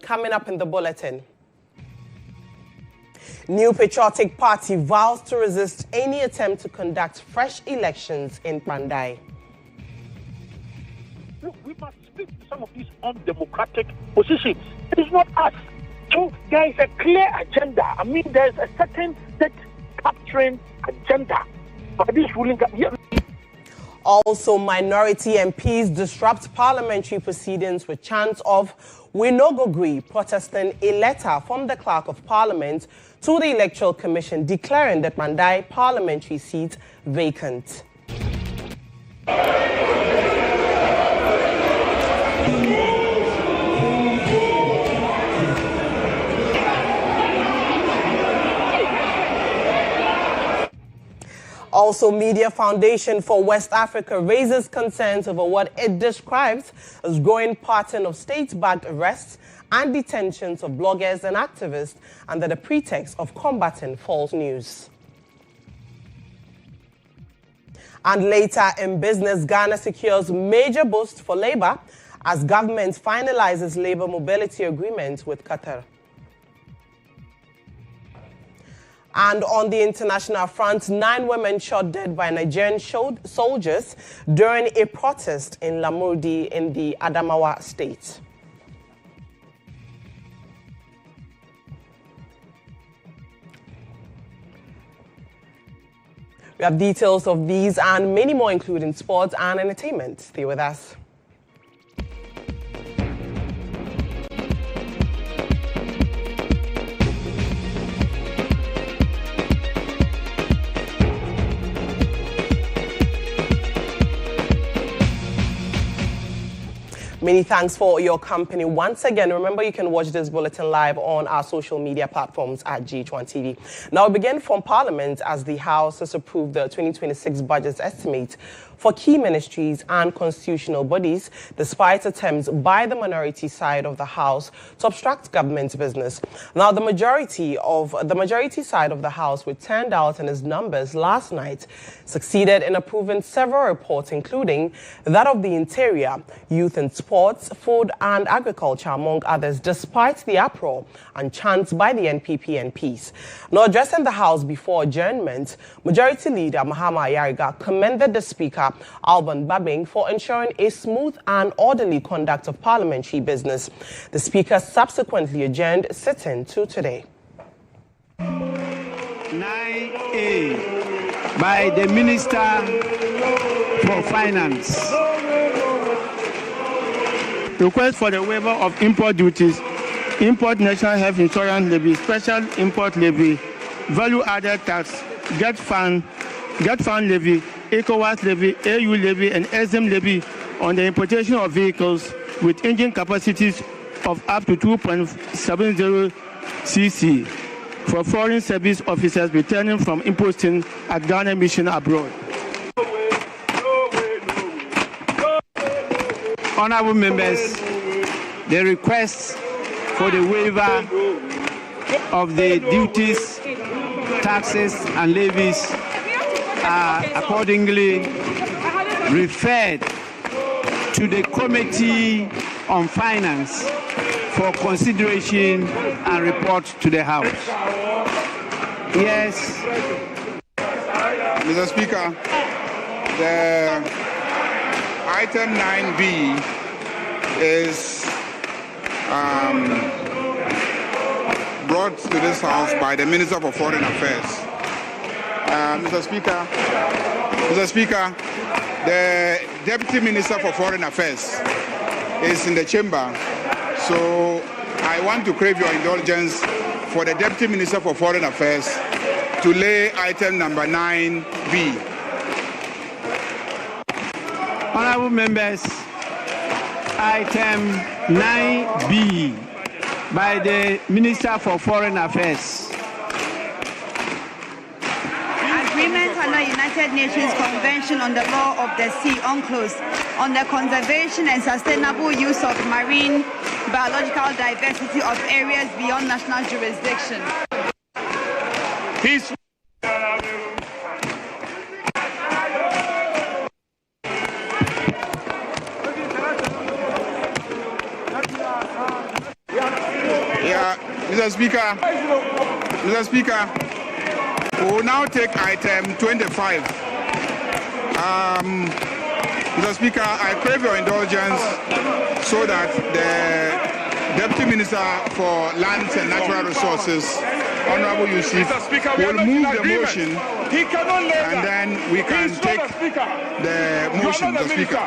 Coming up in the bulletin. New Patriotic Party vows to resist any attempt to conduct fresh elections in Pandai. Look, we must speak to some of these undemocratic positions. It is not us. So there is a clear agenda. I mean, there is a certain state-capturing agenda by this ruling government. Also, minority MPs disrupt parliamentary proceedings with chants of "We no go gree," protesting a letter from the Clerk of Parliament to the Electoral Commission declaring that Pandai parliamentary seat vacant. Also, Media Foundation for West Africa raises concerns over what it describes as growing pattern of state-backed arrests and detentions of bloggers and activists under the pretext of combating false news. And later in business, Ghana secures major boost for labor as government finalizes labor mobility agreement with Qatar. And on the international front, 9 women shot dead by Nigerian soldiers during a protest in Lamurde in the Adamawa state. We have details of these and many more, including sports and entertainment. Stay with us. Many thanks for your company once again. Remember, you can watch this bulletin live on our social media platforms at GHOne TV. Now, we begin from Parliament as the House has approved the 2026 budget estimate for key ministries and constitutional bodies, despite attempts by the minority side of the House to obstruct government business. Now, the majority side of the House, which turned out in its numbers last night, succeeded in approving several reports, including that of the Interior, Youth and Sports, Food and Agriculture, among others, despite the uproar and chants by the NPP MPs. Now, addressing the House before adjournment, Majority Leader Mahama Ayariga commended the Speaker, Alban Babing, for ensuring a smooth and orderly conduct of parliamentary business. The Speaker subsequently adjourned sitting to today. 9A by the Minister for Finance. Request for the waiver of import duties, import national health insurance levy, special import levy, value-added tax, get fund levy, ECOWAS levy, AU levy, and SM levy on the importation of vehicles with engine capacities of up to 2.70 cc for foreign service officers returning from imposting at Ghana mission abroad. Honorable members, the request for the waiver of the duties, taxes, and levies are accordingly referred to the Committee on Finance for consideration and report to the House. Yes. Mr. Speaker, the item 9B is brought to this House by the Minister for Foreign Affairs. Mr. Speaker, the Deputy Minister for Foreign Affairs is in the chamber, so I want to crave your indulgence for the Deputy Minister for Foreign Affairs to lay item number 9B. Honorable members, item 9B by the Minister for Foreign Affairs. Agreement under United Nations Convention on the Law of the Sea, UNCLOS, on the conservation and sustainable use of marine biological diversity of areas beyond national jurisdiction. Peace. Mr. Speaker, we will now take item 25. Mr. Speaker, I crave your indulgence so that the Deputy Minister for Lands and Natural Resources, Honorable Yusuf, will move the motion, and then we can take the motion, Mr. Speaker.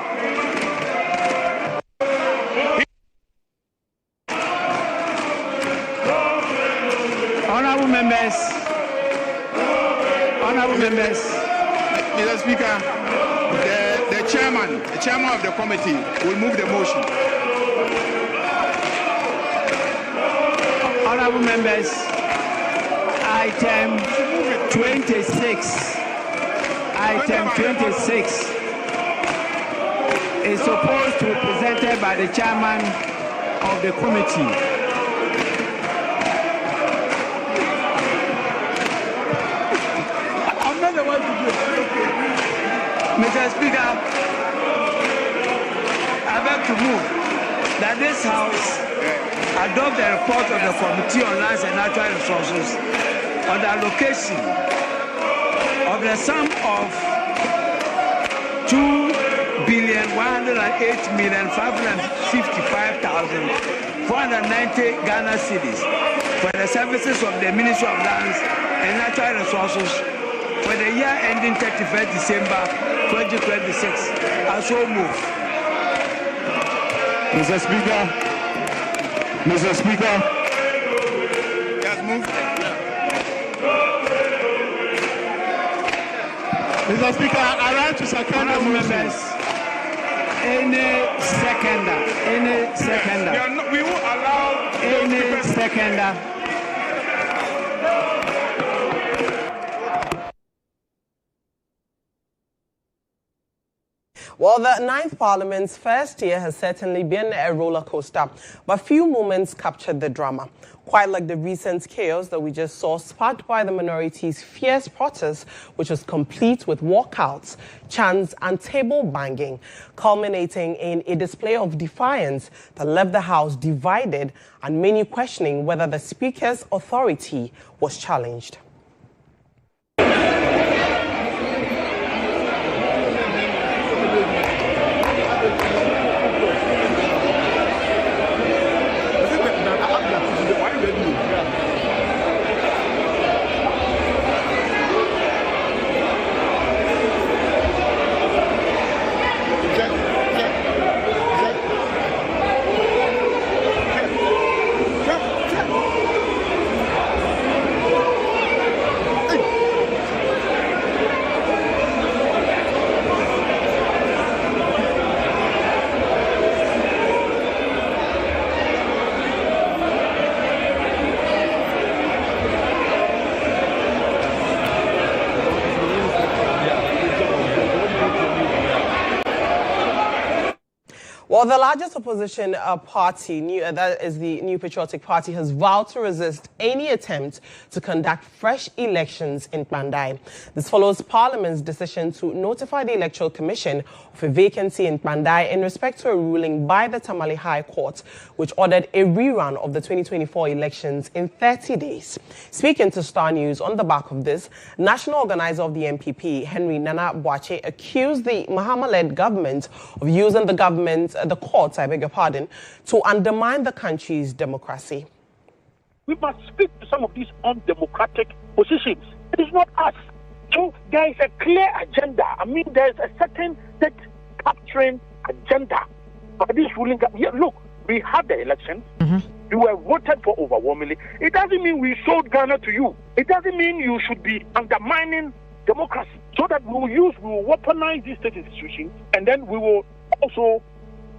Honorable members, Mr. Speaker, the chairman of the committee will move the motion. Honorable members, item 26. Item 26 is supposed to be presented by the chairman of the committee. I'm not the one to do it. Mr. Speaker, I beg to move that this House adopt the report of the Committee on Lands and Natural Resources on the allocation of the sum of 2,108,555,490 Ghana cedis for the services of the Ministry of Lands and Natural Resources for the year ending 31st December 2026. I so move. Mr. Speaker. Yes, move. Mr. Speaker, I want to second the motion. Any seconder. We will allow any seconder. Well, the 9th Parliament's first year has certainly been a roller coaster, but few moments captured the drama. Quite like the recent chaos that we just saw sparked by the minority's fierce protest, which was complete with walkouts, chants and table banging, culminating in a display of defiance that left the House divided and many questioning whether the Speaker's authority was challenged. Well, the largest opposition party, that is the New Patriotic Party, has vowed to resist any attempt to conduct fresh elections in Pandai. This follows Parliament's decision to notify the Electoral Commission of a vacancy in Pandai in respect to a ruling by the Tamale High Court, which ordered a rerun of the 2024 elections in 30 days. Speaking to Star News on the back of this, national organizer of the MPP, Henry Nana Boache, accused the Mahama-led government of using the courts, I beg your pardon, to undermine the country's democracy. We must speak to some of these undemocratic positions. It is not us. So there is a clear agenda. I mean, there is a certain state-capturing agenda. But this ruling, look, we had the elections. You were voted for overwhelmingly. It doesn't mean we sold Ghana to you. It doesn't mean you should be undermining democracy. So that we will weaponize these state institutions, and then we will also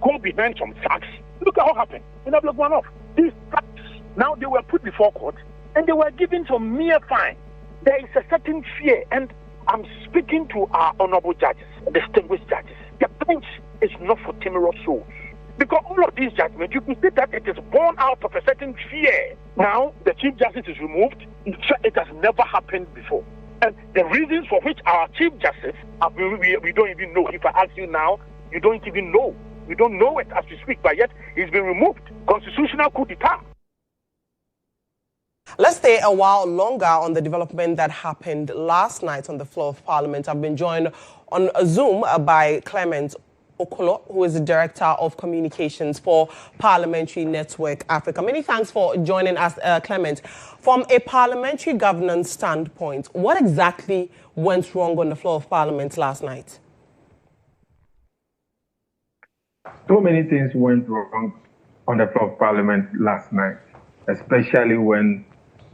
go behind some facts. Look at what happened in Ablagwanoff. These facts, now they were put before court and they were given some mere fine. There is a certain fear, and I'm speaking to our honorable judges, distinguished judges. The bench is not for timorous souls. Because all of these judgments, you can see that it is born out of a certain fear. Now, the Chief Justice is removed. It has never happened before. And the reasons for which our Chief Justice, we don't even know. If I ask you now, you don't even know. We don't know it as we speak, but yet he's been removed. Constitutional coup d'etat. stay a while longer on the development that happened last night on the floor of Parliament. I've been joined on Zoom by Clement Okolo, who is the Director of Communications for Parliamentary Network Africa. Many thanks for joining us, Clement. From a parliamentary governance standpoint, what exactly went wrong on the floor of Parliament last night? So many things went wrong on the floor of Parliament last night, especially when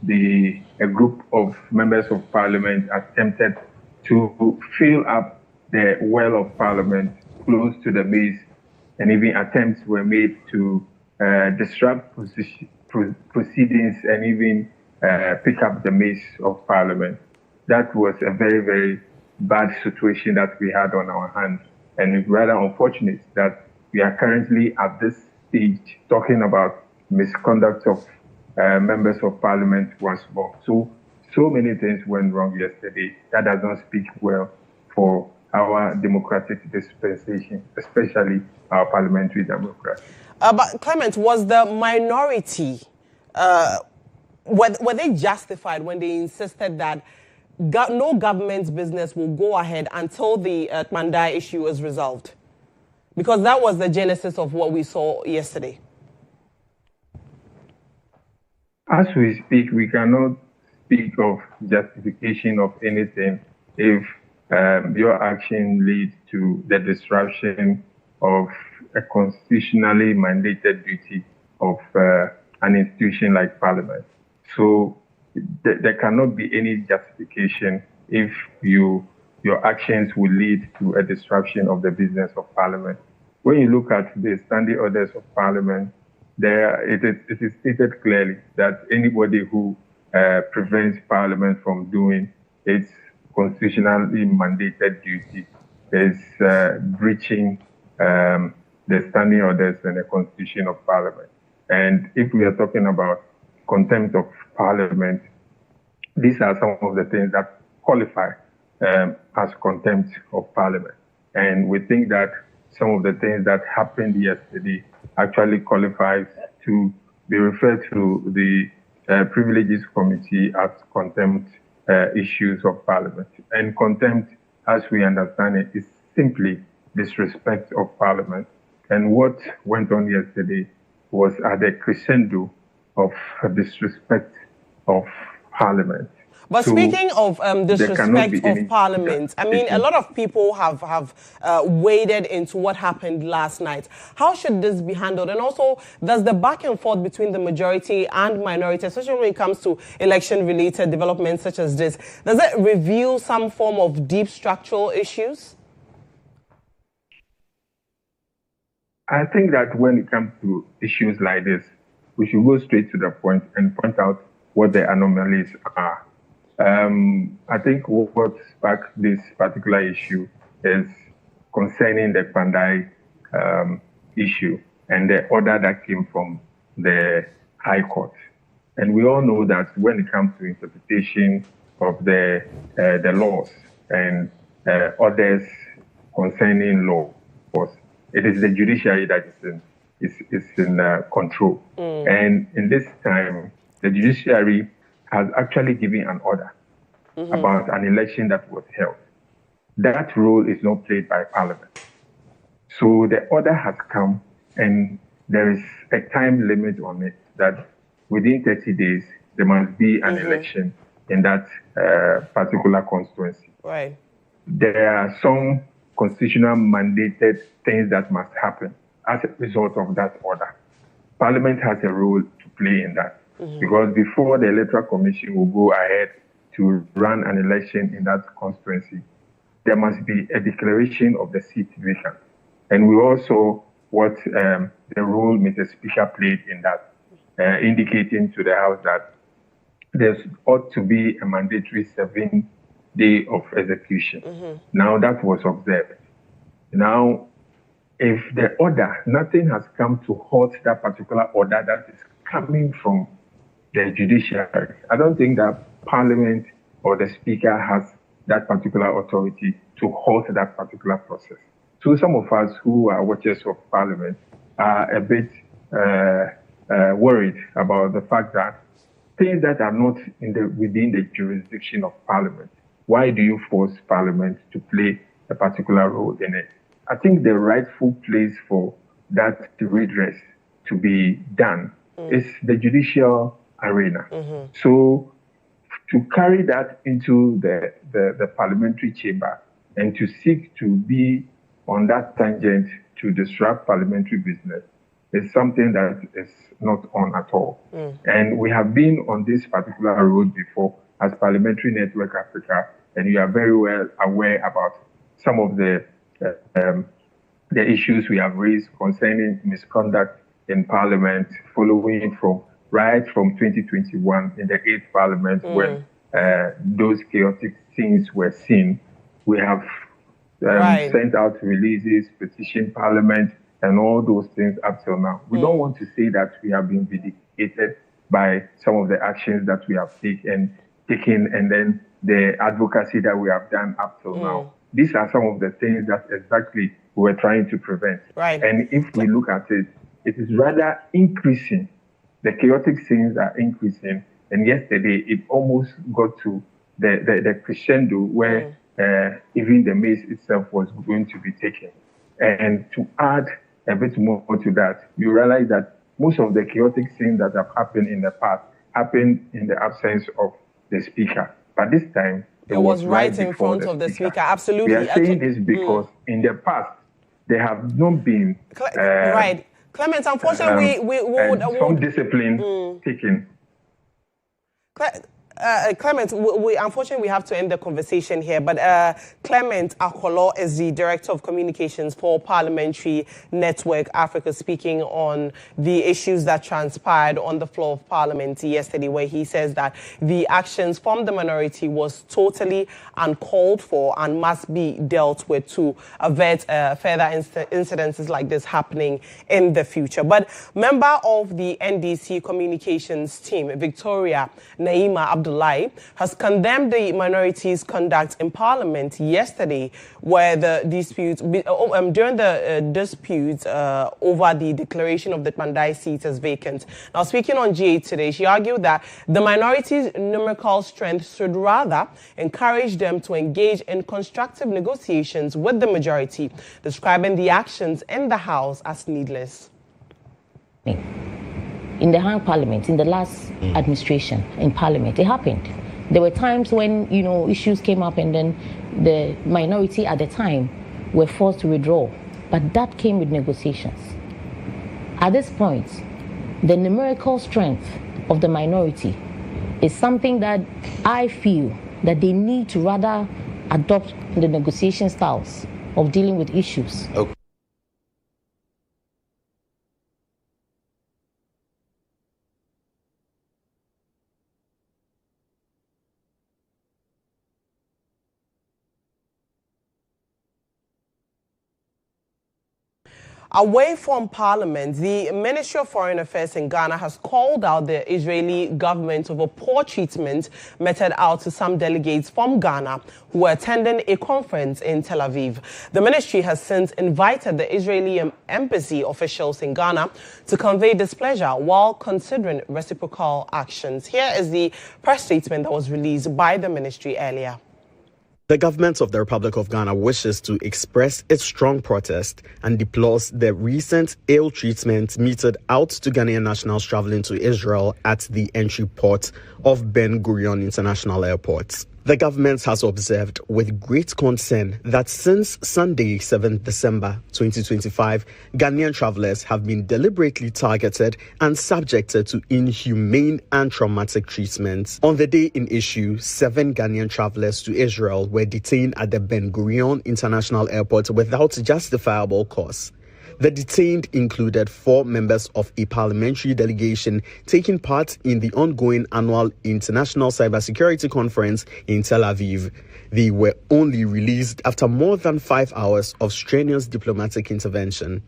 a group of members of Parliament attempted to fill up the well of Parliament close to the base, and even attempts were made to disrupt proceedings and even pick up the mace of Parliament. That was a very, very bad situation that we had on our hands, and it's rather unfortunate that we are currently at this stage talking about misconduct of members of Parliament once more. So many things went wrong yesterday. That does not speak well for our democratic dispensation, especially our parliamentary democracy. But Clement, was the minority, were they justified when they insisted that no government's business will go ahead until the Pandai issue is resolved? Because that was the genesis of what we saw yesterday. As we speak, we cannot speak of justification of anything if your action leads to the disruption of a constitutionally mandated duty of an institution like Parliament. So there cannot be any justification if your actions will lead to a disruption of the business of Parliament. When you look at the standing orders of Parliament, it is stated clearly that anybody who prevents Parliament from doing its constitutionally mandated duty is breaching the standing orders and the constitution of Parliament. And if we are talking about contempt of Parliament, these are some of the things that qualify as contempt of Parliament. And we think that some of the things that happened yesterday actually qualifies to be referred to the Privileges Committee as contempt issues of Parliament. And contempt, as we understand it, is simply disrespect of Parliament. And what went on yesterday was at the crescendo of disrespect of Parliament. But so speaking of disrespect of Parliament, I mean, a lot of people have waded into what happened last night. How should this be handled? And also, does the back and forth between the majority and minority, especially when it comes to election-related developments such as this, does it reveal some form of deep structural issues? I think that when it comes to issues like this, we should go straight to the point and point out what the anomalies are. I think what sparked this particular issue is concerning the Pandai issue and the order that came from the High Court. And we all know that when it comes to interpretation of the laws and orders concerning laws, it is the judiciary that is in control. And in this time, the judiciary has actually given an order about an election that was held. That role is not played by Parliament. So the order has come, and there is a time limit on it that within 30 days, there must be an election in that particular constituency. Right. There are some constitutional mandated things that must happen as a result of that order. Parliament has a role to play in that. Because before the Electoral Commission will go ahead to run an election in that constituency, there must be a declaration of the seat vacant. And we also what the role Mr. Speaker played in that, indicating to the House that there ought to be a mandatory 7-day of execution. Now that was observed. Now, if the order, nothing has come to halt that particular order that is coming from the judiciary, I don't think that Parliament or the Speaker has that particular authority to halt that particular process. So some of us who are watchers of Parliament are a bit worried about the fact that things that are not within the jurisdiction of Parliament. Why do you force Parliament to play a particular role in it? I think the rightful place for that redress to be done is the judicial arena. So to carry that into the parliamentary chamber and to seek to be on that tangent to disrupt parliamentary business is something that is not on at all. And we have been on this particular road before as Parliamentary Network Africa, and you are very well aware about some of the issues we have raised concerning misconduct in Parliament, following from 2021 in the 8th Parliament when those chaotic things were seen. We have sent out releases, petitioned Parliament, and all those things up till now. We don't want to say that we have been vindicated by some of the actions that we have taken, and then the advocacy that we have done up till now. These are some of the things that exactly we were trying to prevent. And if we look at it, it is rather increasing. The chaotic things are increasing. And yesterday, it almost got to the crescendo where even the mace itself was going to be taken. And to add a bit more to that, you realize that most of the chaotic things that have happened in the past happened in the absence of the speaker. But this time, it was right in front of the speaker. Absolutely. We are saying this because in the past, there have not been Clement, unfortunately, we would some discipline taken. Clement, unfortunately, we have to end the conversation here, but Clement Akolo is the Director of Communications for Parliamentary Network Africa, speaking on the issues that transpired on the floor of Parliament yesterday, where he says that the actions from the minority was totally uncalled for and must be dealt with to avert further incidences like this happening in the future. But member of the NDC communications team, Victoria Naima has condemned the minority's conduct in Parliament yesterday, where the dispute during the dispute over the declaration of the Pandai seat as vacant. Now, speaking on GA today, she argued that the minority's numerical strength should rather encourage them to engage in constructive negotiations with the majority, describing the actions in the House as needless. In the Hang Parliament, in the last administration in Parliament, it happened. There were times when, issues came up and then the minority at the time were forced to withdraw. But that came with negotiations. At this point, the numerical strength of the minority is something that I feel that they need to rather adopt the negotiation styles of dealing with issues. Okay. Away from Parliament, the Ministry of Foreign Affairs in Ghana has called out the Israeli government over poor treatment meted out to some delegates from Ghana who were attending a conference in Tel Aviv. The ministry has since invited the Israeli embassy officials in Ghana to convey displeasure while considering reciprocal actions. Here is the press statement that was released by the ministry earlier. The government of the Republic of Ghana wishes to express its strong protest and deplores the recent ill treatment meted out to Ghanaian nationals traveling to Israel at the entry port of Ben Gurion International Airport. The government has observed with great concern that since Sunday, 7th December 2025, Ghanaian travelers have been deliberately targeted and subjected to inhumane and traumatic treatment. On the day in issue, 7 Ghanaian travelers to Israel were detained at the Ben Gurion International Airport without justifiable cause. The detained included 4 members of a parliamentary delegation taking part in the ongoing annual International Cybersecurity Conference in Tel Aviv. They were only released after more than 5 hours of strenuous diplomatic intervention.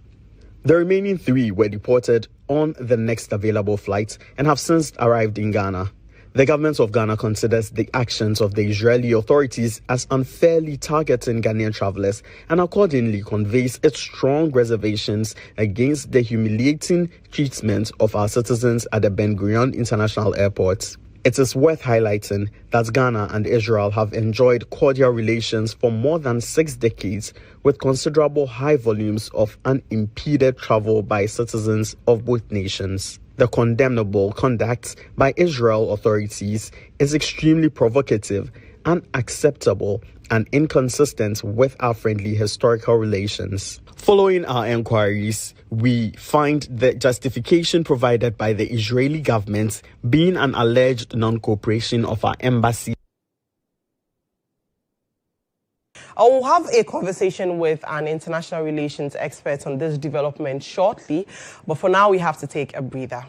The remaining 3 were deported on the next available flight and have since arrived in Ghana. The government of Ghana considers the actions of the Israeli authorities as unfairly targeting Ghanaian travelers and accordingly conveys its strong reservations against the humiliating treatment of our citizens at the Ben Gurion International Airport. It is worth highlighting that Ghana and Israel have enjoyed cordial relations for more than 6 decades, with considerable high volumes of unimpeded travel by citizens of both nations. The condemnable conduct by Israel authorities is extremely provocative, unacceptable, and inconsistent with our friendly historical relations. Following our inquiries, we find the justification provided by the Israeli government being an alleged non-cooperation of our embassy. I will have a conversation with an international relations expert on this development shortly, but for now we have to take a breather.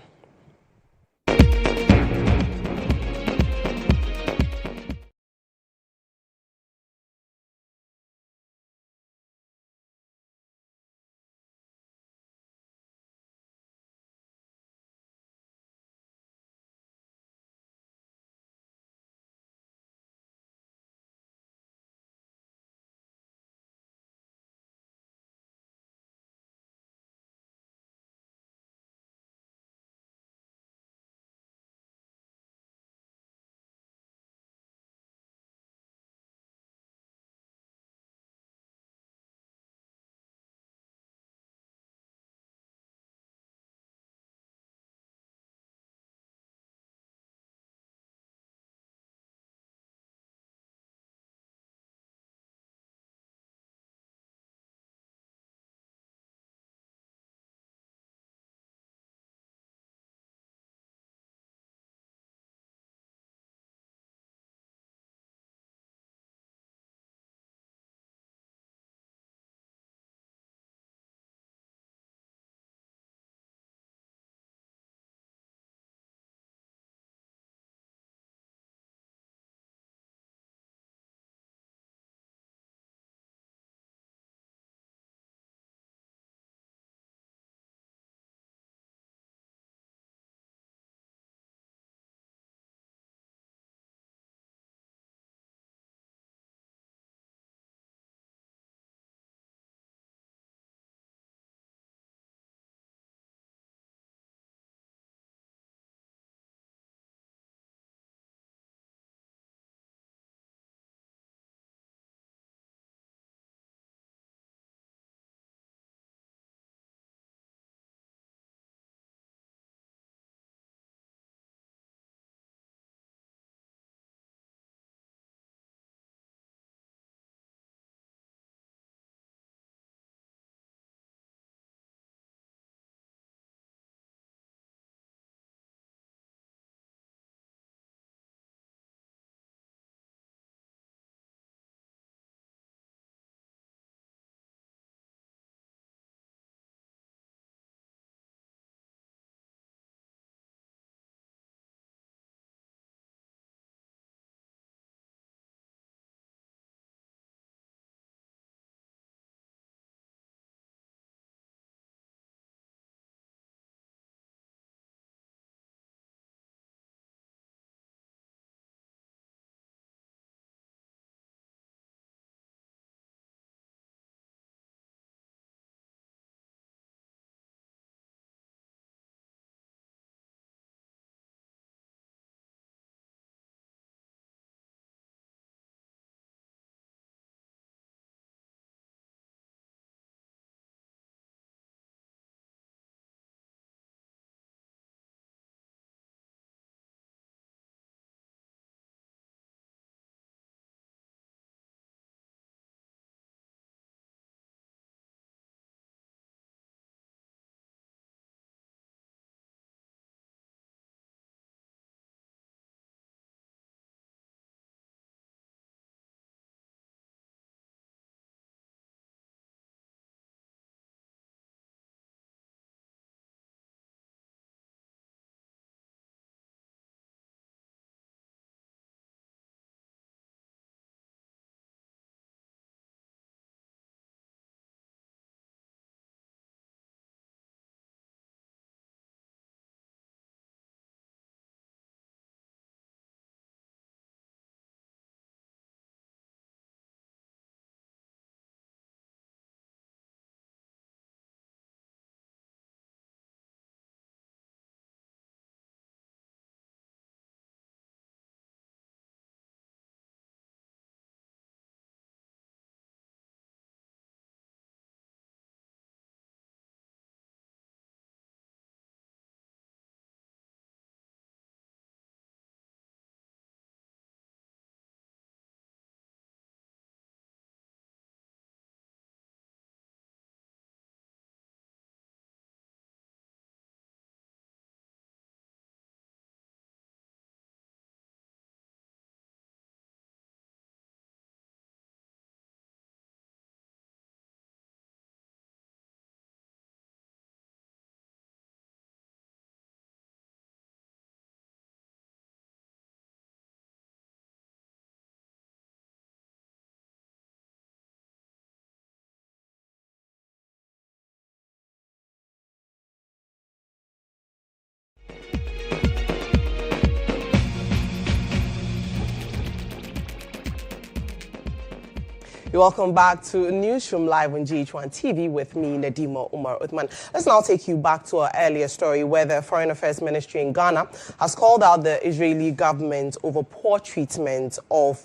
You're welcome back to Newsroom Live on GHOne TV with me, Nadima, Umar, Uthman. Let's now take you back to our earlier story where the Foreign Affairs Ministry in Ghana has called out the Israeli government over poor treatment of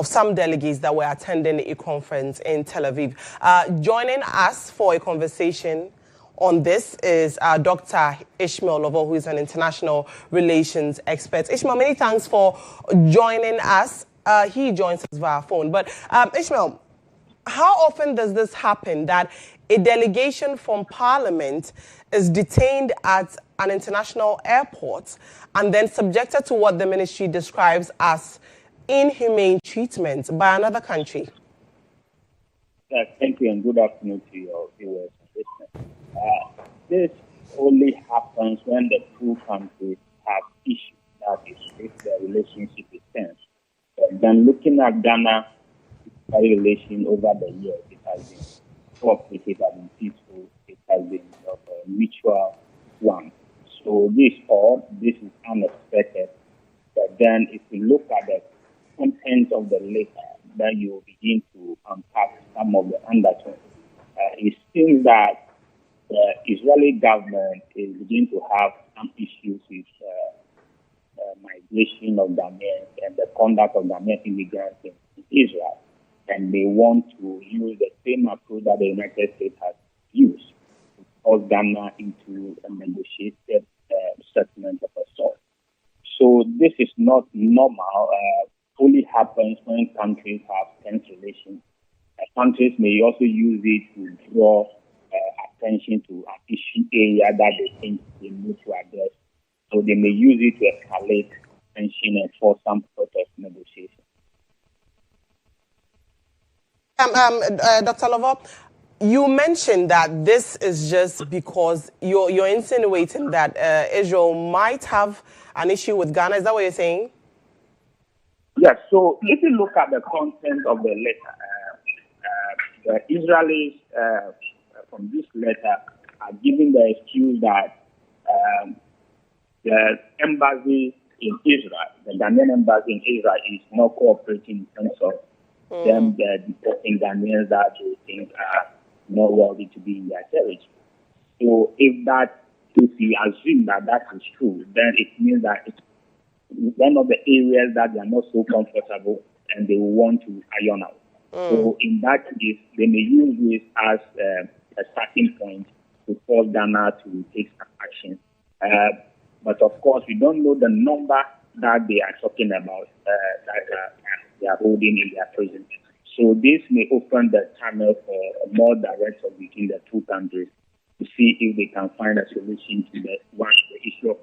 some delegates that were attending a conference in Tel Aviv. Joining us for a conversation on this is Dr. Ishmael Lovo, who is an international relations expert. Ishmael, many thanks for joining us. He joins us via phone. But Ishmael, how often does this happen that a delegation from Parliament is detained at an international airport and then subjected to what the ministry describes as inhumane treatment by another country? Thank you and good afternoon to your viewers and listeners. This only happens when the two countries have issues, that is, if the relationship is tense. Then looking at Ghana relation over the years, it has been cooperative, it has been peaceful, it has been a mutual one. So this is unexpected. But then if you look at the content of the letter, then you begin to unpack some of the undertones. It seems that the Israeli government is beginning to have some issues with migration of Ghanaians and the conduct of Ghanaian immigrants in Israel. And they want to use the same approach that the United States has used to force Ghana into a negotiated settlement of a sort. So this is not normal. Only happens when countries have tense relations. Countries may also use it to draw attention to an issue area that they think they need to address. So they may use it to escalate tension and force some sort of negotiation. Dr. Lovo, you mentioned that this is just because you're insinuating that Israel might have an issue with Ghana. Is that what you're saying? Yes. So if you look at the content of the letter, the Israelis from this letter are giving the excuse that the embassy in Israel, the Ghanaian embassy in Israel, is not cooperating in terms of them deporting Ghanaians that they think are not worthy to be in their territory. So if you assume that is true, then it means that it's one of the areas that they are not so comfortable and they want to iron out. So in that case, they may use this as a starting point to force Ghana to take some action. But of course, we don't know the number that they are talking about that they are holding in their prison. So this may open the channel for a more direct talk between the two countries to see if they can find a solution to the issue of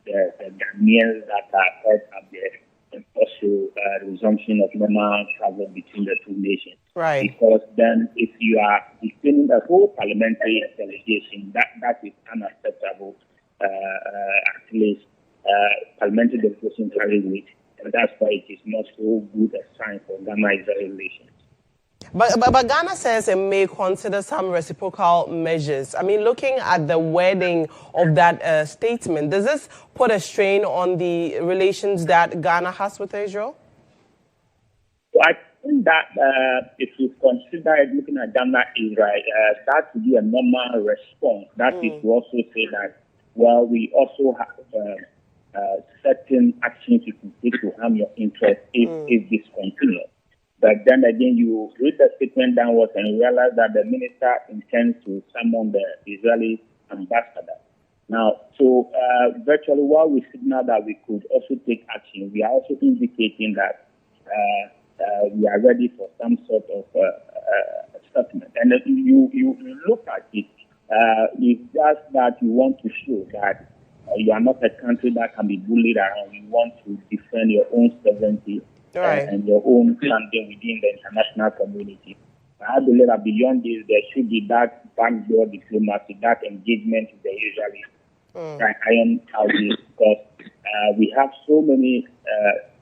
the Ghanaians that are held up there, and also resumption of normal travel between the two nations. Right. Because then if you are detaining the whole parliamentary delegation, that is unacceptable. At least parliamentary delegation carries weight, and that's why it is not so good a sign for Ghana-Israel relations. But Ghana says it may consider some reciprocal measures. I mean, looking at the wording of that statement, does this put a strain on the relations that Ghana has with Israel? So I think that if you consider it, looking at Ghana-Israel, that would be a normal response. That is to also say that, well, we also have certain actions you can take to harm your interest if this continues. But then again, you read the statement downwards and realize that the minister intends to summon the Israeli ambassador. Now, so virtually while we signal that we could also take action, we are also indicating that we are ready for some sort of settlement. And if you look at it, it's just that you want to show that you are not a country that can be bullied around. You want to defend your own sovereignty. Right. And your own standing within the international community. I believe that beyond this, there should be that backdoor diplomacy, that engagement with the Israelis, that iron out this, because we have so many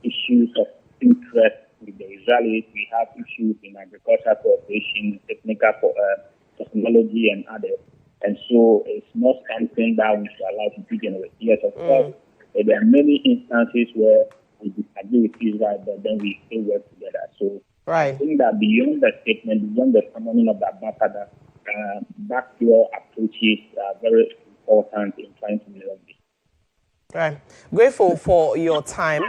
issues of interest with the Israelis. We have issues in agricultural cooperation, technical technology, and others. And so it's not something that we should allow to degenerate. Yes, of course, there are many instances where we disagree with Israel, but then we still work together. So Right. I think that beyond the statement, beyond the summoning of that matter, backdoor approaches are very important in trying to resolve this. Right. Grateful for your time.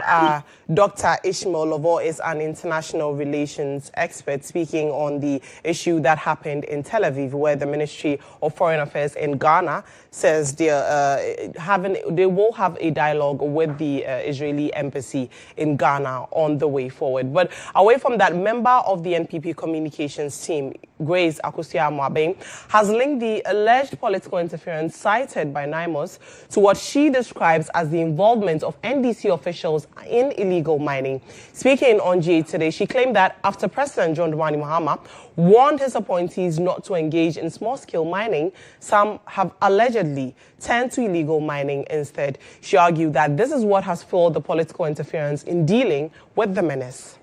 Dr. Ishmael Lovo is an international relations expert speaking on the issue that happened in Tel Aviv, where the Ministry of Foreign Affairs in Ghana says they will have a dialogue with the Israeli embassy in Ghana on the way forward. But away from that, member of the NPP communications team, Grace Akusia-Mwabeng, has linked the alleged political interference cited by NIMOS to what she describes as the involvement of NDC officials in illegal mining. Speaking on GA today, she claimed that after President John Dramani Mahama warned his appointees not to engage in small-scale mining, some have allegedly turned to illegal mining instead. She argued that this is what has fueled the political interference in dealing with the menace.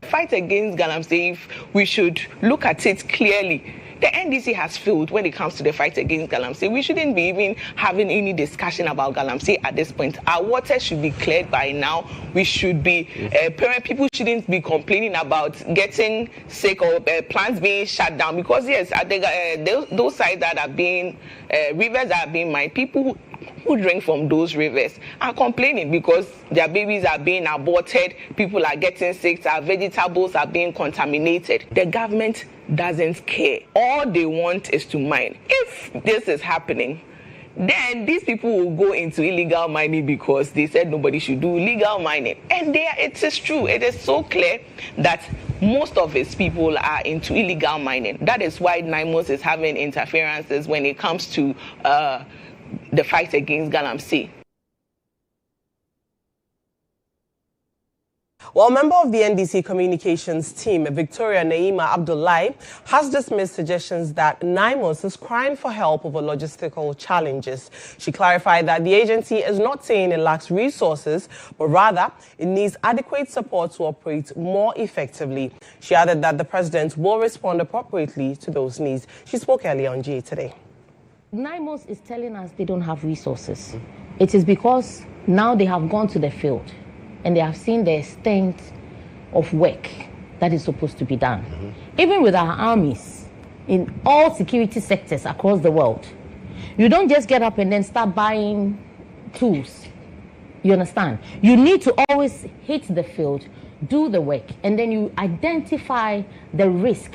Fight against Galamsey, we should look at it clearly. The NDC has failed when it comes to the fight against Galamsey. We shouldn't be even having any discussion about Galamsey at this point. Our water should be cleared by now. We should be, people shouldn't be complaining about getting sick or plants being shut down. Because yes, I think those sites that are being, rivers that are being mined, people who drink from those rivers are complaining because their babies are being aborted, people are getting sick, our vegetables are being contaminated. The government doesn't care. All they want is to mine. If this is happening, then these people will go into illegal mining because they said nobody should do illegal mining. And it is true. It is so clear that most of its people are into illegal mining. That is why NIMOS is having interferences when it comes to the fight against Galamsey. Well, a member of the NDC communications team, Victoria Naima Abdullahi, has dismissed suggestions that NIMOS is crying for help over logistical challenges. She clarified that the agency is not saying it lacks resources, but rather it needs adequate support to operate more effectively. She added that the president will respond appropriately to those needs. She spoke earlier on GA today. NIMOS is telling us they don't have resources. It is because now they have gone to the field and they have seen the extent of work that is supposed to be done. Even with our armies in all security sectors across the world, you don't just get up and then start buying tools. You understand? You need to always hit the field, do the work, and then you identify the risk.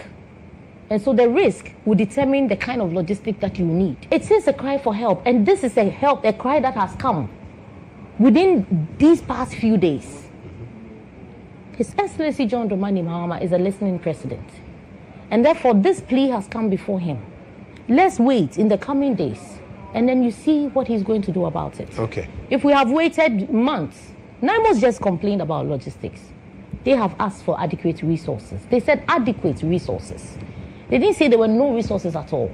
And so the risk will determine the kind of logistic that you need. It is a cry for help, and this is a cry that has come within these past few days. His Excellency John Dramani Mahama is a listening president, and therefore this plea has come before him. Let's wait in the coming days, and then you see what he's going to do about it. Okay. If we have waited months, NIMOS just complained about logistics. They have asked for adequate resources. They said adequate resources. They didn't say there were no resources at all.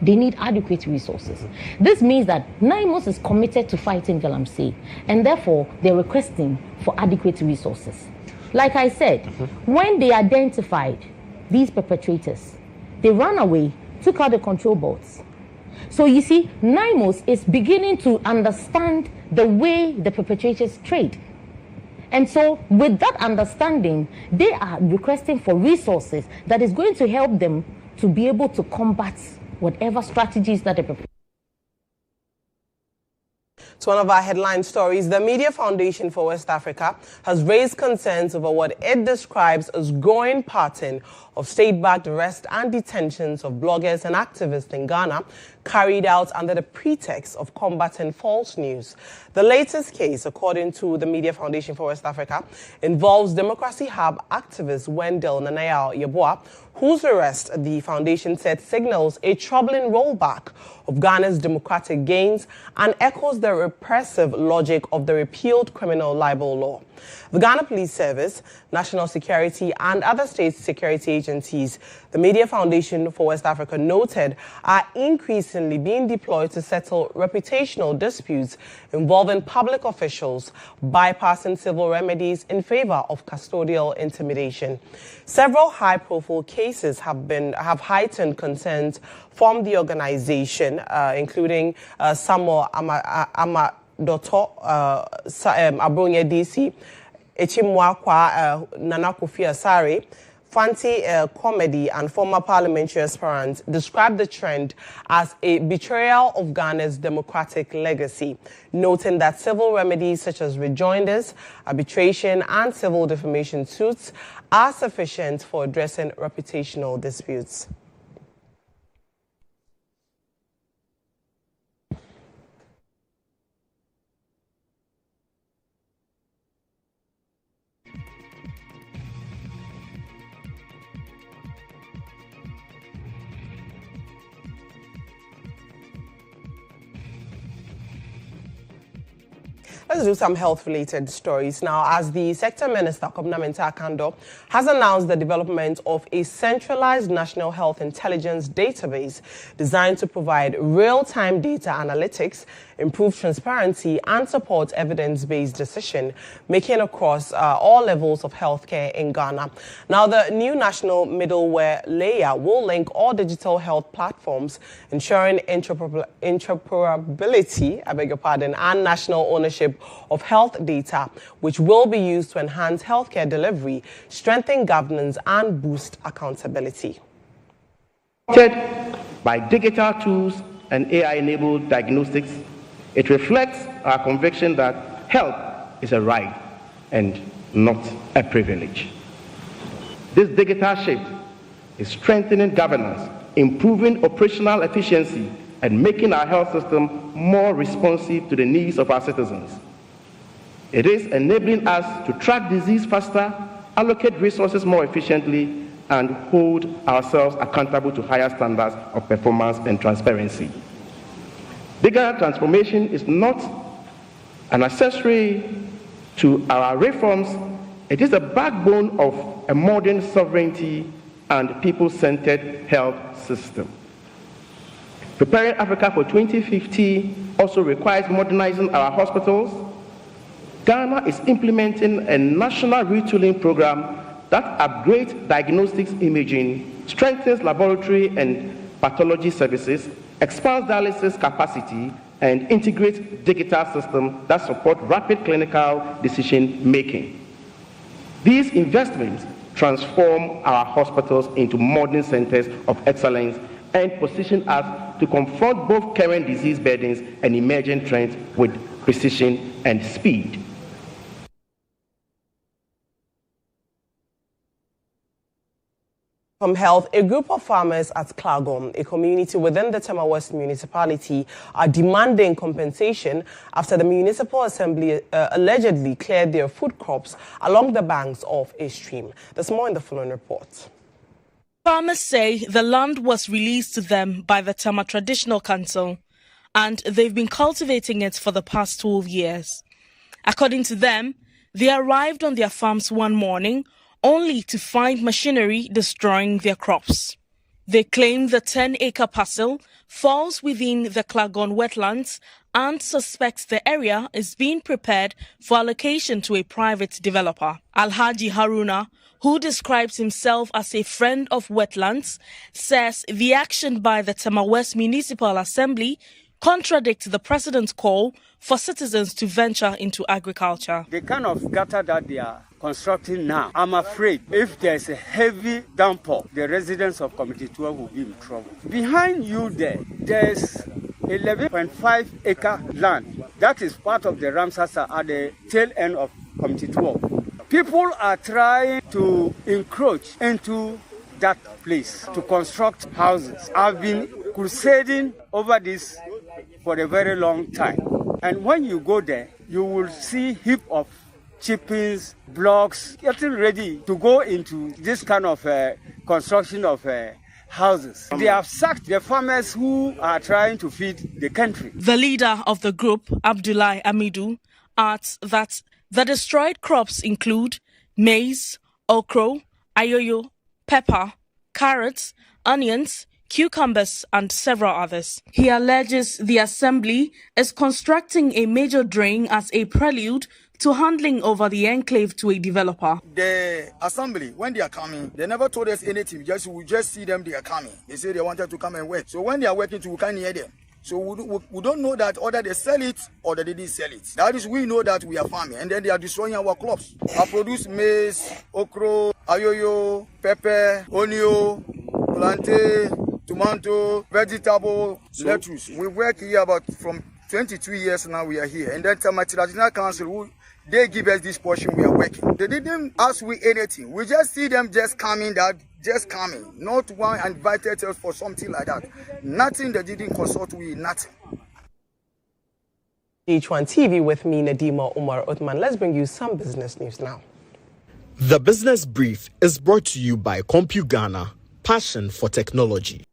They need adequate resources. This means that NIMOS is committed to fighting Galamsey, and therefore they're requesting for adequate resources. Like I said, when they identified these perpetrators, they ran away, took out the control boards. So you see, NIMOS is beginning to understand the way the perpetrators trade. And so with that understanding, they are requesting for resources that is going to help them to be able to combat whatever strategies that they prepare. To one of our headline stories, the Media Foundation for West Africa has raised concerns over what it describes as growing pattern of state-backed arrests and detentions of bloggers and activists in Ghana, carried out under the pretext of combating false news. The latest case, according to the Media Foundation for West Africa, involves Democracy Hub activist Wendell Nanayao Yeboah, whose arrest the foundation said signals a troubling rollback of Ghana's democratic gains and echoes the repressive logic of the repealed criminal libel law. The Ghana Police Service, National Security, and other state security agencies, the Media Foundation for West Africa noted, are increasingly being deployed to settle reputational disputes involving public officials, bypassing civil remedies in favor of custodial intimidation. Several high-profile cases have heightened concerns from the organization, including Samuel Amadoto, Abronya DC, Echimwakwa Nana Kofi Asare, Fanti comedy and former parliamentary aspirant, described the trend as a betrayal of Ghana's democratic legacy, noting that civil remedies such as rejoinders, arbitration, and civil defamation suits are sufficient for addressing reputational disputes. Let's do some health-related stories now. As the Sector Minister, Kobna Kando, has announced the development of a centralized national health intelligence database designed to provide real-time data analytics, improve transparency, and support evidence-based decision-making across all levels of healthcare in Ghana. Now, the new national middleware layer will link all digital health platforms, ensuring interoperability, and national ownership of health data, which will be used to enhance healthcare delivery, strengthen governance, and boost accountability. By digital tools and AI-enabled diagnostics, it reflects our conviction that health is a right and not a privilege. This digital shift is strengthening governance, improving operational efficiency, and making our health system more responsive to the needs of our citizens. It is enabling us to track disease faster, allocate resources more efficiently, and hold ourselves accountable to higher standards of performance and transparency. Digital transformation is not an accessory to our reforms. It is a backbone of a modern sovereignty and people-centered health system. Preparing Africa for 2050 also requires modernizing our hospitals. Ghana is implementing a national retooling program that upgrades diagnostics imaging, strengthens laboratory and pathology services, expands dialysis capacity, and integrates digital systems that support rapid clinical decision-making. These investments transform our hospitals into modern centers of excellence and position us to confront both current disease burdens and emerging trends with precision and speed. From health, a group of farmers at Klagon, a community within the Terma West municipality, are demanding compensation after the municipal assembly allegedly cleared their food crops along the banks of a stream. There's more in the following report. Farmers say the land was released to them by the Terma Traditional Council, and they've been cultivating it for the past 12 years. According to them, they arrived on their farms one morning only to find machinery destroying their crops. They claim the 10-acre parcel falls within the Klagon wetlands and suspects the area is being prepared for allocation to a private developer. Alhaji Haruna, who describes himself as a friend of wetlands, says the action by the Terma West Municipal Assembly contradicts the president's call for citizens to venture into agriculture. The kind of gutter that they are constructing now, I'm afraid if there's a heavy downpour, the residents of Committee 12 will be in trouble. Behind you there's 11.5 acre land. That is part of the Ramsasa at the tail end of Committee 12. People are trying to encroach into that place to construct houses. I've been crusading over this for a very long time. And when you go there, you will see heap of chippings, blocks, getting ready to go into this kind of construction of houses. They have sacked the farmers who are trying to feed the country. The leader of the group, Abdullah Amidu, adds that the destroyed crops include maize, okra, ayoyo, pepper, carrots, onions, cucumbers, and several others. He alleges the assembly is constructing a major drain as a prelude to handing over the enclave to a developer. The assembly, when they are coming, they never told us anything. We just see them, they are coming. They say they wanted to come and work. So when they are working, we can't hear them. So we don't know that whether they sell it or they didn't sell it. That is, we know that we are farming, and then they are destroying our crops. I produce maize, okra, ayoyo, pepper, onion, plantain, tomato, vegetable, lettuce. We work here about from 22 years now. We are here, and then Terma Traditional Council, they give us this portion. We are working. They didn't ask we anything. We just see them just coming. Not one invited us for something like that. Nothing. They didn't consult with nothing. GHOne TV with me, Nadima, Umar, Uthman. Let's bring you some business news now. The Business Brief is brought to you by CompuGhana, passion for technology.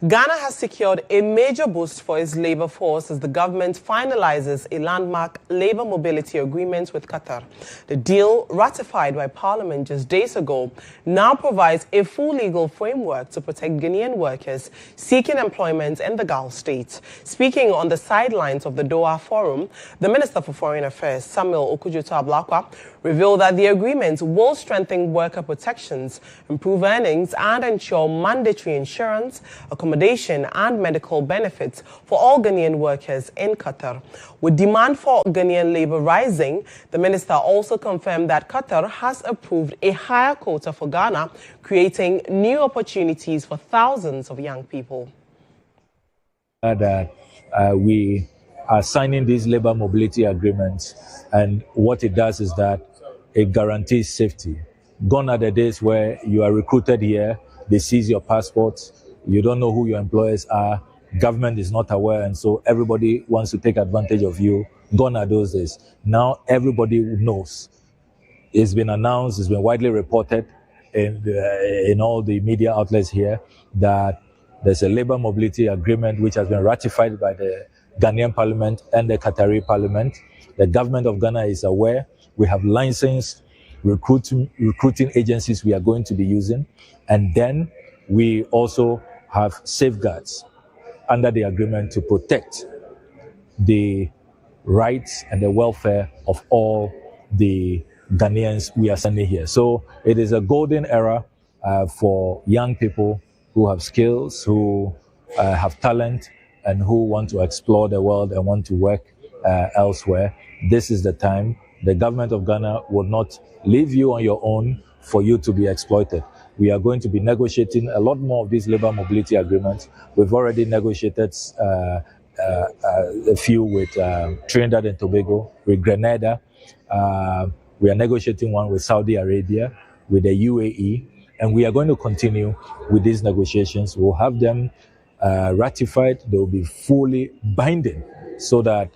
Ghana has secured a major boost for its labor force as the government finalizes a landmark labor mobility agreement with Qatar. The deal, ratified by Parliament just days ago, now provides a full legal framework to protect Ghanaian workers seeking employment in the Gulf states. Speaking on the sidelines of the Doha Forum, the Minister for Foreign Affairs, Samuel Okudzeto-Ablakwa, revealed that the agreement will strengthen worker protections, improve earnings, and ensure mandatory insurance, accommodation, and medical benefits for all Ghanaian workers in Qatar. With demand for Ghanaian labor rising, the minister also confirmed that Qatar has approved a higher quota for Ghana, creating new opportunities for thousands of young people. We are signing these labor mobility agreements, and what it does is that it guarantees safety. Gone are the days where you are recruited here, they seize your passports, you don't know who your employers are, government is not aware, and so everybody wants to take advantage of you. Gone are those days. Now everybody knows. It's been announced, it's been widely reported in all the media outlets here that there's a labor mobility agreement which has been ratified by the Ghanaian Parliament and the Qatari Parliament. The government of Ghana is aware. We have licensed recruiting agencies we are going to be using. And then we also have safeguards under the agreement to protect the rights and the welfare of all the Ghanaians we are sending here. So it is a golden era for young people who have skills, who have talent, and who want to explore the world and want to work elsewhere. This is the time. The government of Ghana will not leave you on your own for you to be exploited. We are going to be negotiating a lot more of these labor mobility agreements. We've already negotiated a few with Trinidad and Tobago, with Grenada. We are negotiating one with Saudi Arabia, with the UAE, and we are going to continue with these negotiations. We'll have them ratified. They will be fully binding so that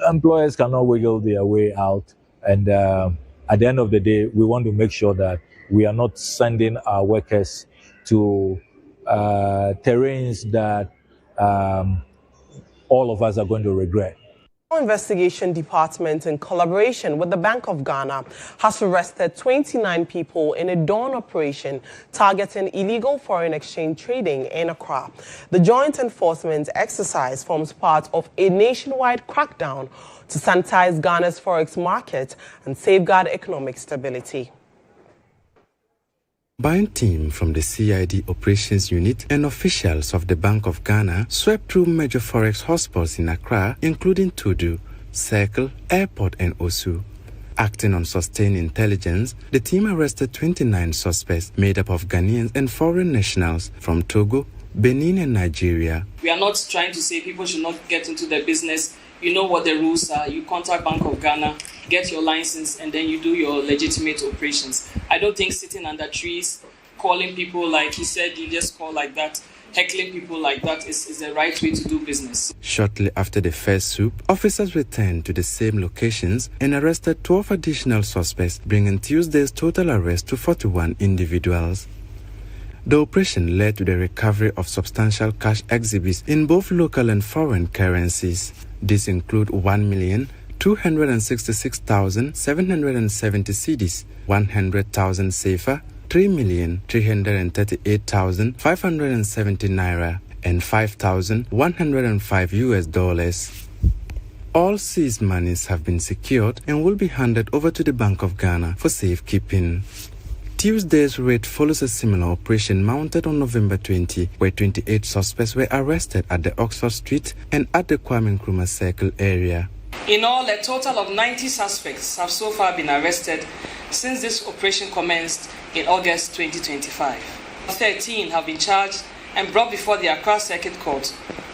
employers cannot wiggle their way out. And at the end of the day, we want to make sure that we are not sending our workers to terrains that all of us are going to regret. Investigation Department, in collaboration with the Bank of Ghana, has arrested 29 people in a dawn operation targeting illegal foreign exchange trading in Accra. The joint enforcement exercise forms part of a nationwide crackdown to sanitize Ghana's Forex market and safeguard economic stability. Buying team from the CID Operations Unit and officials of the Bank of Ghana swept through major Forex hotspots in Accra, including Tudu, Circle, Airport and Osu. Acting on sustained intelligence, the team arrested 29 suspects made up of Ghanaians and foreign nationals from Togo, Benin and Nigeria. We are not trying to say people should not get into their business. You know what the rules are. You contact Bank of Ghana, get your license, and then you do your legitimate operations. I don't think sitting under trees, calling people like he said, you just call like that, heckling people like that is the right way to do business. Shortly after the first swoop, officers returned to the same locations and arrested 12 additional suspects, bringing Tuesday's total arrest to 41 individuals. The operation led to the recovery of substantial cash exhibits in both local and foreign currencies. These include 1,266,770 cedis, 100,000 sefa, 3,338,570 naira, and 5,105 US dollars. All seized monies have been secured and will be handed over to the Bank of Ghana for safekeeping. Tuesday's raid follows a similar operation mounted on November 20, where 28 suspects were arrested at the Oxford Street and at the Kwame Nkrumah Circle area. In all, a total of 90 suspects have so far been arrested since this operation commenced in August 2025. 13 have been charged and brought before the Accra Circuit Court,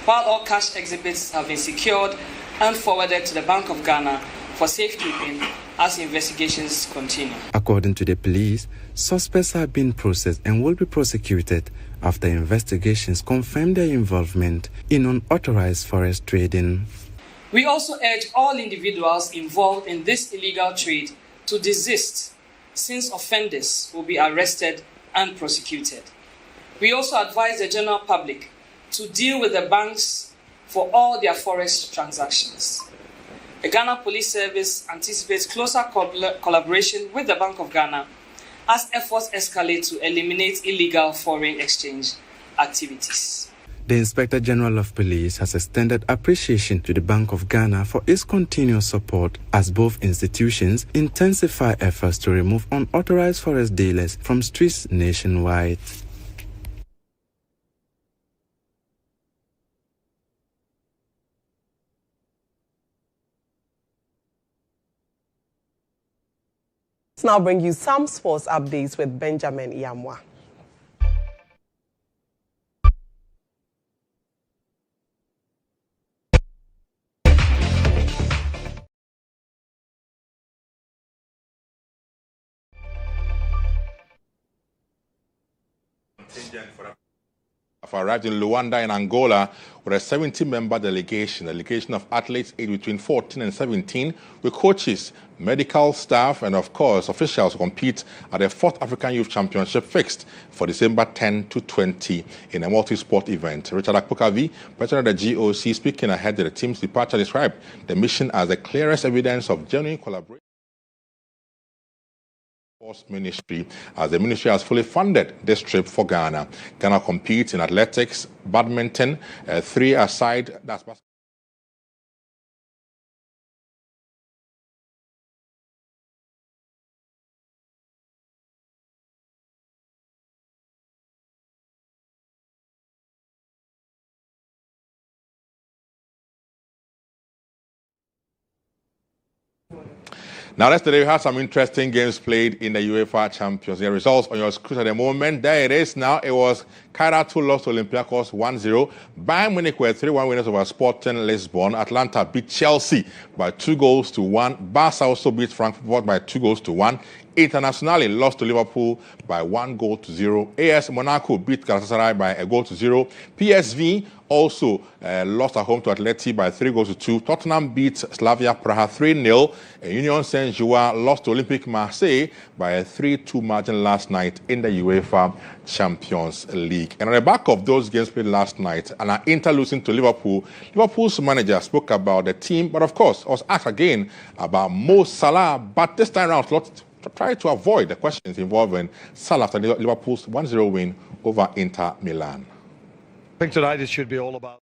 while all cash exhibits have been secured and forwarded to the Bank of Ghana for safekeeping as investigations continue. According to the police, suspects have been processed and will be prosecuted after investigations confirm their involvement in unauthorized forex trading. We also urge all individuals involved in this illegal trade to desist, since offenders will be arrested and prosecuted. We also advise the general public to deal with the banks for all their forex transactions. The Ghana Police Service anticipates closer collaboration with the Bank of Ghana as efforts escalate to eliminate illegal foreign exchange activities. The Inspector General of Police has extended appreciation to the Bank of Ghana for its continuous support as both institutions intensify efforts to remove unauthorized forex dealers from streets nationwide. Let's now bring you some sports updates with Benjamin Yamwa. Have arrived in Luanda in Angola with a 70-member delegation of athletes aged between 14 and 17, with coaches, medical staff, and of course officials who compete at the 4th African Youth Championship fixed for December 10 to 20 in a multi-sport event. Richard Akpokavi, president of the GHOne, speaking ahead of the team's departure, described the mission as the clearest evidence of genuine collaboration. Ministry, as the ministry has fully funded this trip for Ghana. Ghana competes in athletics, badminton, three-a-side, that's basketball. Now, yesterday we had some interesting games played in the UEFA Champions League. Results on your screen at the moment. There it is now. It was Qatar 2 lost to Olympiacos 1-0. Bayern Munich were 3-1 winners over Sporting Lisbon. Atlanta beat Chelsea by 2-1. Barca also beat Frankfurt by 2-1. Internazionale lost to Liverpool by 1-0. AS Monaco beat Galatasaray by 1-0. PSV also lost at home to Atleti by 3-2. Tottenham beat Slavia Praha 3-0. Union Saint-Gilloise lost to Olympique Marseille by a 3-2 margin last night in the UEFA Champions League. And on the back of those games played last night, and our Inter losing to Liverpool, Liverpool's manager spoke about the team, but of course was asked again about Mo Salah, but this time around try to avoid the questions involving Salah after Liverpool's 1-0 win over Inter Milan. I think tonight it should be all about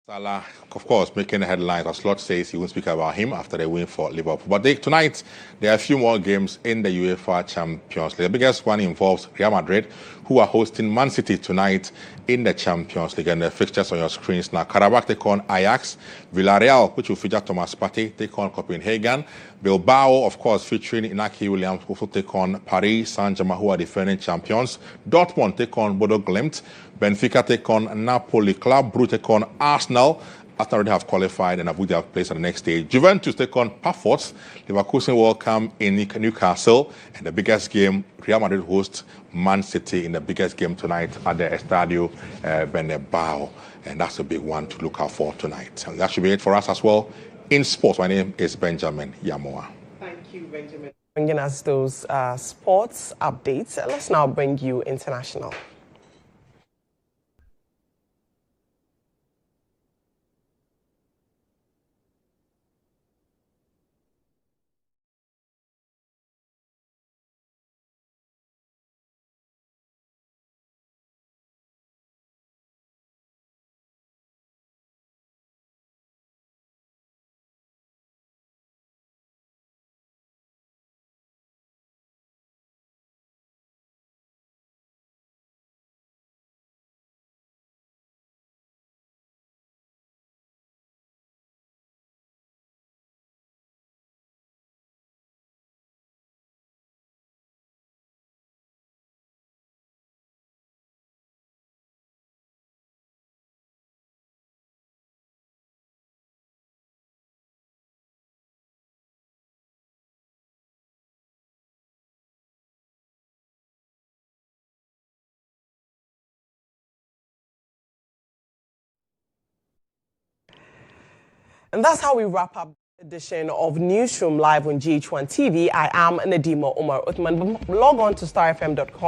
Salah, of course, making the headlines. As Slot says, he won't speak about him after the win for Liverpool. But tonight, there are a few more games in the UEFA Champions League. The biggest one involves Real Madrid, who are hosting Man City tonight in the Champions League. And the fixtures on your screens now. Karabakh take on Ajax. Villarreal, which will feature Thomas Partey, take on Copenhagen. Bilbao, of course, featuring Inaki Williams, also take on Paris Saint-Germain, who are defending champions. Dortmund take on Bodo Glimt. Benfica take on Napoli. Club Brugge take on Arsenal. Arsenal already have qualified and avoid their place at the next stage. Juventus take on Pafos. Leverkusen will come in Newcastle. And the biggest game, Real Madrid hosts Man City in the biggest game tonight at the Estadio Bernabeu. And that's a big one to look out for tonight. And that should be it for us as well in sports. My name is Benjamin Yamoa. Thank you, Benjamin, for bringing us those sports updates. Let's now bring you international. And that's how we wrap up the edition of Newsroom Live on GHOne TV. I am Nadima Umar Uthman. Log on to starfm.com.